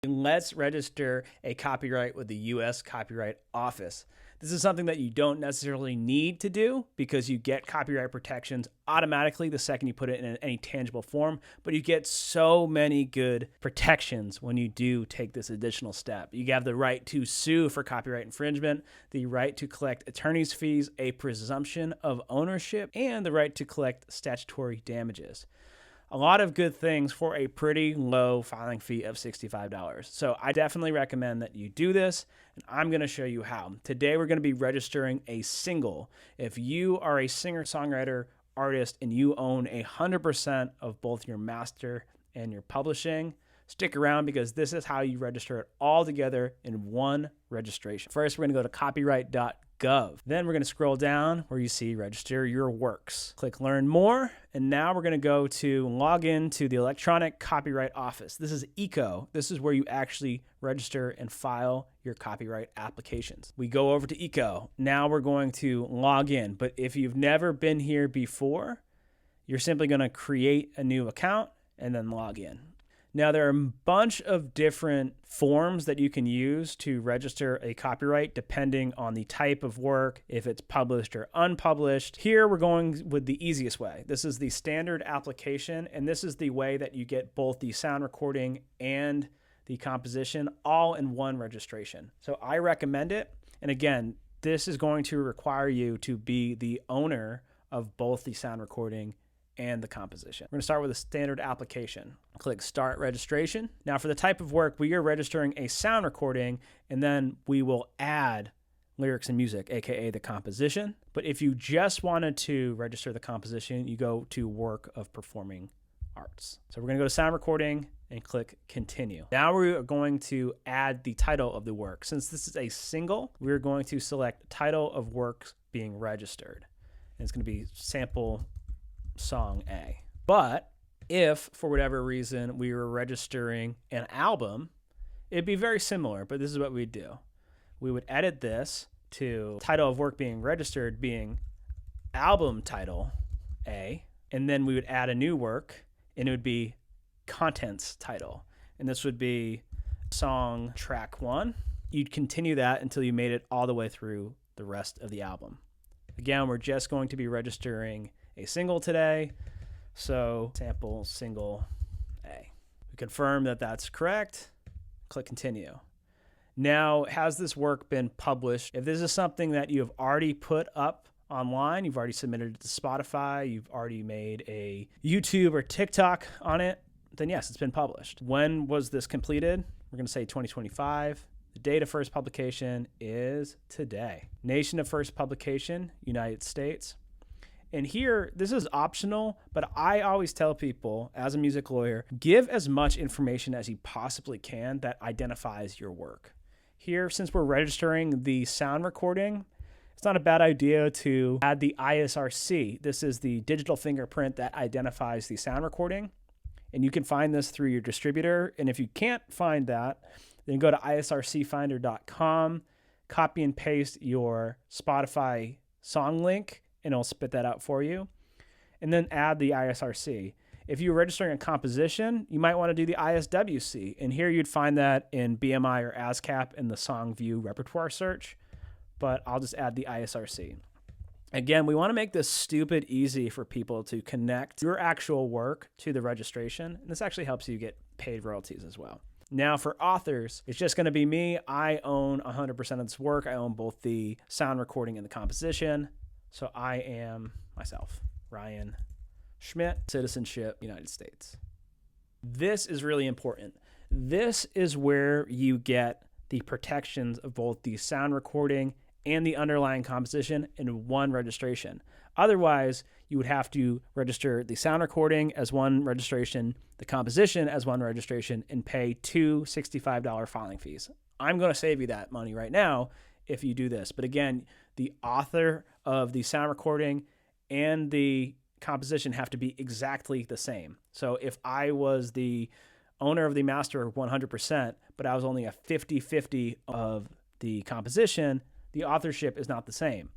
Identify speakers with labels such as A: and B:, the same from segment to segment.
A: Let's register a copyright with the U.S. Copyright Office. This is something that you don't necessarily need to do because you get copyright protections automatically the second you put it in any tangible form, but you get so many good protections when you do take this additional step. You have the right to sue for copyright infringement, the right to collect attorney's fees, a presumption of ownership, and the right to collect statutory damages. A lot of good things for a pretty low filing fee of $65. So I definitely recommend that you do this, and I'm going to show you how. Today we're going to be registering a single. If you are a singer-songwriter, artist, and you own 100% of both your master and your publishing, stick around because this is how you register it all together in one registration. First, we're going to go to copyright.gov. Then we're going to scroll down where you see register your works. Click learn more. And now we're going to go to log into the Electronic Copyright Office. This is ECO. This is where you actually register and file your copyright applications. We go over to ECO. Now we're going to log in. But if you've never been here before, you're simply going to create a new account and then log in. Now, there are a bunch of different forms that you can use to register a copyright depending on the type of work, if it's published or unpublished. Here, we're going with the easiest way. This is the standard application, and this is the way that you get both the sound recording and the composition all in one registration. So I recommend it. And again, this is going to require you to be the owner of both the sound recording and the composition. We're going to start with a standard application. Click Start Registration. Now for the type of work, we are registering a sound recording, and then we will add lyrics and music, aka the composition. But if you just wanted to register the composition, you go to Work of Performing Arts. So we're going to go to Sound Recording and click Continue. Now we are going to add the title of the work. Since this is a single, we're going to select Title of Works Being Registered. And it's going to be Sample Song A. But if for whatever reason we were registering an album, it'd be very similar, but this is what we'd do. We would edit this to title of work being registered being album title A, and then we would add a new work, and it would be contents title. And this would be song track 1. You'd continue that until you made it all the way through the rest of the album. Again, we're just going to be registering a single today, so sample single A. We confirm that that's correct. Click Continue. Now, has this work been published? If this is something that you have already put up online, you've already submitted it to Spotify, you've already made a YouTube or TikTok on it, then yes, it's been published. When was this completed? We're going to say 2025. The date of first publication is today. Nation of first publication, United States. And here, this is optional, but I always tell people, as a music lawyer, give as much information as you possibly can that identifies your work. Here, since we're registering the sound recording, it's not a bad idea to add the ISRC. This is the digital fingerprint that identifies the sound recording. And you can find this through your distributor. And if you can't find that, then go to isrcfinder.com, copy and paste your Spotify song link, and it'll spit that out for you. And then add the ISRC. If you're registering a composition, you might want to do the ISWC. And here you'd find that in BMI or ASCAP in the song view repertoire search. But I'll just add the ISRC. Again, we want to make this stupid easy for people to connect your actual work to the registration. And this actually helps you get paid royalties as well. Now for authors, it's just going to be me. I own 100% of this work. I own both the sound recording and the composition. So I am myself, Ryan Schmidt, citizenship, United States. This is really important. This is where you get the protections of both the sound recording and the underlying composition in one registration. Otherwise, you would have to register the sound recording as one registration, the composition as one registration, and pay two $65 filing fees. I'm going to save you that money right now if you do this. But again, the author of the sound recording and the composition have to be exactly the same. So if I was the owner of the master 100%, but I was only a 50-50 of the composition, the authorship is not the same.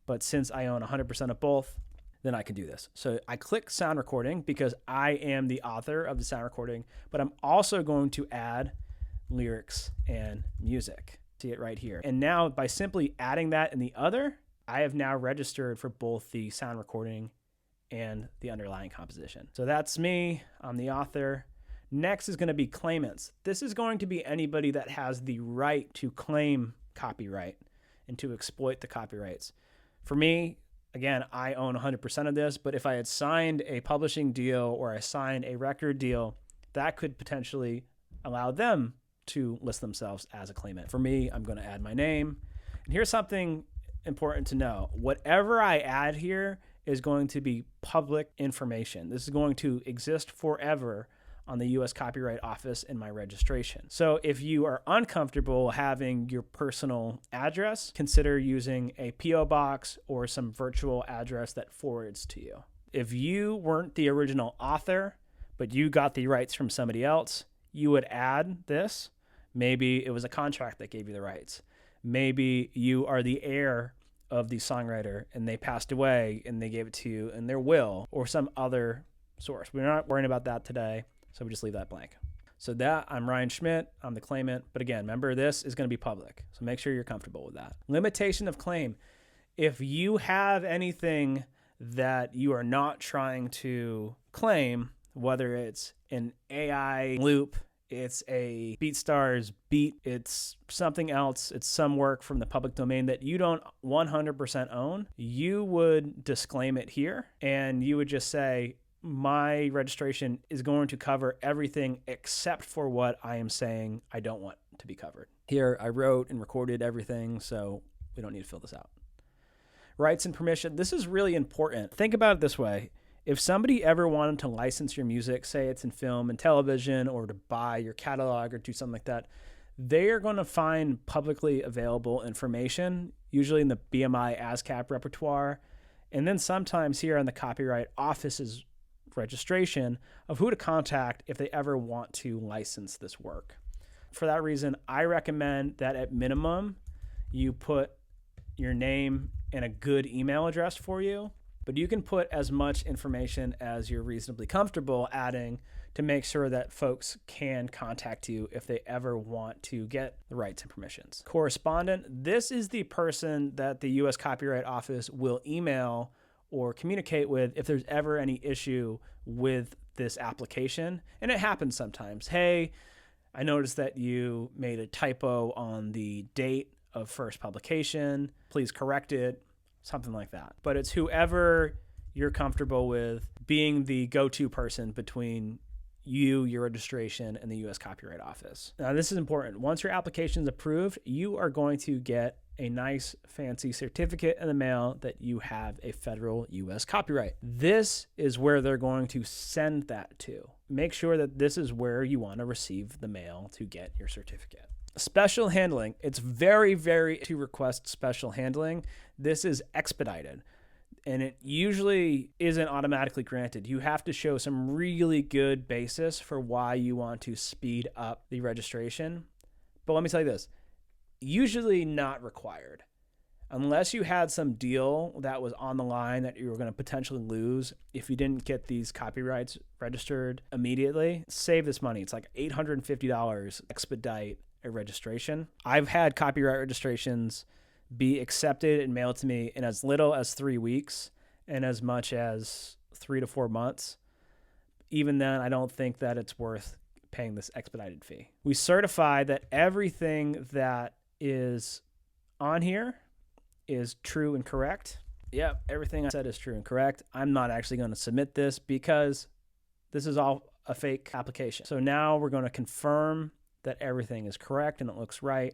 A: But since I own 100% of both, then I can do this. So I click sound recording because I am the author of the sound recording, but I'm also going to add lyrics and music. See it right here. And now by simply adding that in the other, I have now registered for both the sound recording and the underlying composition. So that's me. I'm the author. Next is going to be claimants. This is going to be anybody that has the right to claim copyright and to exploit the copyrights. For me, again, I own 100% of this, but if I had signed a publishing deal or I signed a record deal, that could potentially allow them to list themselves as a claimant. For me, I'm going to add my name. And here's something important to know. Whatever I add here is going to be public information. This is going to exist forever on the U.S. Copyright Office in my registration. So if you are uncomfortable having your personal address, consider using a P.O. box or some virtual address that forwards to you. If you weren't the original author, but you got the rights from somebody else, you would add this. Maybe it was a contract that gave you the rights. Maybe you are the heir of the songwriter and they passed away and they gave it to you in their will or some other source. We're not worrying about that today. So we just leave that blank. So I'm Ryan Schmidt. I'm the claimant. But again, remember, this is going to be public. So make sure you're comfortable with that. Limitation of claim. If you have anything that you are not trying to claim, whether it's an AI loop, it's a BeatStars beat, it's something else, it's some work from the public domain that you don't 100% own, you would disclaim it here and you would just say, my registration is going to cover everything except for what I am saying I don't want to be covered. Here, I wrote and recorded everything, so we don't need to fill this out. Rights and permission. This is really important. Think about it this way. If somebody ever wanted to license your music, say it's in film and television, or to buy your catalog or do something like that, they are going to find publicly available information, usually in the BMI ASCAP repertoire, and then sometimes here on the Copyright Office's registration of who to contact if they ever want to license this work. For that reason, I recommend that at minimum, you put your name and a good email address for you, but you can put as much information as you're reasonably comfortable adding to make sure that folks can contact you if they ever want to get the rights and permissions. Correspondent, this is the person that the U.S. Copyright Office will email or communicate with if there's ever any issue with this application. And it happens sometimes. Hey, I noticed that you made a typo on the date of first publication. Please correct it, something like that. But it's whoever you're comfortable with being the go-to person between you, your registration, and the U.S. Copyright Office. Now, this is important. Once your application is approved, you are going to get a nice fancy certificate in the mail that you have a federal U.S. copyright. This is where they're going to send that to. Make sure that this is where you want to receive the mail to get your certificate. Special handling. It's very to request special handling. This is expedited, and it usually isn't automatically granted. You have to show some really good basis for why you want to speed up the registration. But let me tell you this. Usually not required. Unless you had some deal that was on the line that you were going to potentially lose if you didn't get these copyrights registered immediately, save this money. It's like $850 expedite a registration. I've had copyright registrations be accepted and mailed to me in as little as 3 weeks and as much as 3 to 4 months. Even then, I don't think that it's worth paying this expedited fee. We certify that everything that is on here is true and correct. Yep, everything I said is true and correct. I'm not actually going to submit this because this is all a fake application. So now we're going to confirm that everything is correct and it looks right.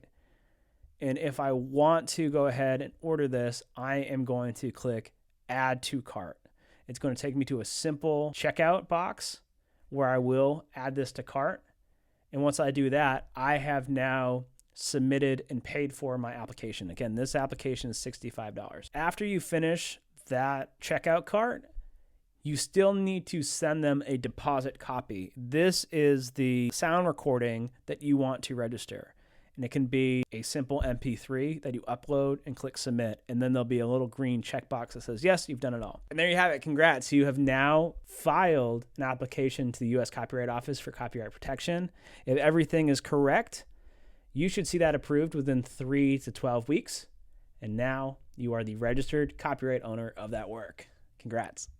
A: And if I want to go ahead and order this, I am going to click Add to Cart. It's going to take me to a simple checkout box where I will add this to cart. And once I do that, I have now submitted and paid for my application. Again, this application is $65. After you finish that checkout cart, you still need to send them a deposit copy. This is the sound recording that you want to register. And it can be a simple MP3 that you upload and click submit. And then there'll be a little green checkbox that says, yes, you've done it all. And there you have it. Congrats. You have now filed an application to the U.S. Copyright Office for copyright protection. If everything is correct, you should see that approved within 3 to 12 weeks. And now you are the registered copyright owner of that work. Congrats.